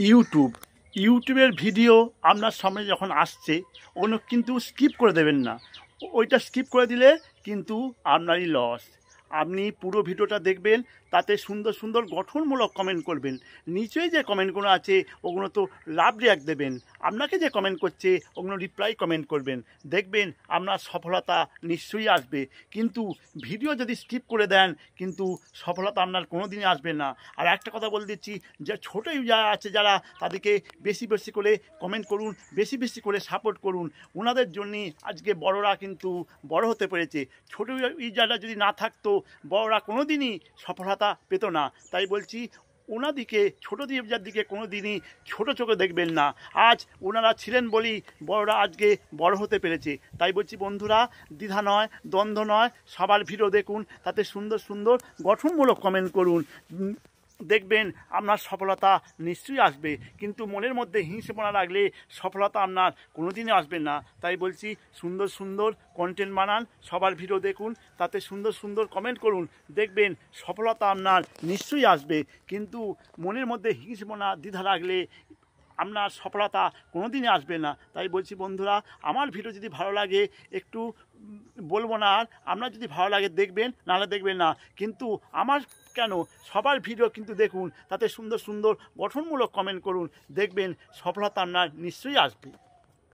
ইউটিউবের ভিডিও আপনার সামনে যখন আসছে ওগুলো কিন্তু স্কিপ করে দেবেন না। ওইটা স্কিপ করে দিলে কিন্তু আপনারই লস। আপনি পুরো ভিডিওটা দেখবেন, তাতে সুন্দর সুন্দর গঠনমূলক কমেন্ট করবেন। নিচেই যে কমেন্টগুলো আছে ওগুলো তো লাভ রিয়াক্ট দেবেন। আপনাকে যে কমেন্ট করছে ওগুলো রিপ্লাই কমেন্ট করবেন। দেখবেন আপনার সফলতা নিশ্চয়ই আসবে। কিন্তু ভিডিও যদি স্কিপ করে দেন কিন্তু সফলতা আপনার কোনো দিনই আসবে না। আর একটা কথা বলে দিচ্ছি, যে ছোটো ইউজার আছে যারা, তাদেরকে বেশি বেশি করে কমেন্ট করুন, বেশি বেশি করে সাপোর্ট করুন। ওনাদের জন্যই আজকে বড়রা কিন্তু বড় হতে পেরেছে। ছোটো ইউজাররা যদি না থাকতো বড়রা কোনো দিনই সফলতা পেত না। তাই বলছি, ওনাদিকে ছোটো ইউজার দিকে কোনো দিনই ছোটো চোখে দেখবেন না। আজ ওনারা ছিলেন বলেই বড়রা আজকে বড় হতে পেরেছে। তাই বলছি বন্ধুরা, দ্বিধা নয়, দ্বন্দ্ব নয়, সবার ভিডিও দেখুন, তাতে সুন্দর সুন্দর গঠনমূলক কমেন্ট করুন। দেখবেন আপনার সফলতা নিশ্চয়ই আসবে। কিন্তু মনের মধ্যে হিংসেপনা রাখলে সফলতা আপনার কোনো দিনই আসবে না। তাই বলছি, সুন্দর সুন্দর কন্টেন্ট বানান, সবার ভিডিও দেখুন, তাতে সুন্দর সুন্দর কমেন্ট করুন। দেখবেন সফলতা আপনার নিশ্চয়ই আসবে। কিন্তু মনের মধ্যে হিংসেপনা দ্বিধা রাখলে আপনার সফলতা কোনো দিনই আসবে না। তাই বলছি বন্ধুরা, আমার ভিডিও যদি ভালো লাগে একটু বলবো না, আর আপনার যদি ভালো লাগে দেখবেন, নাহলে দেখবেন না। কিন্তু আমার কেন, সবার ভিডিও কিন্তু দেখুন, তাতে সুন্দর সুন্দর গঠনমূলক কমেন্ট করুন। দেখবেন সফলতা আপনার নিশ্চয়ই আসবে।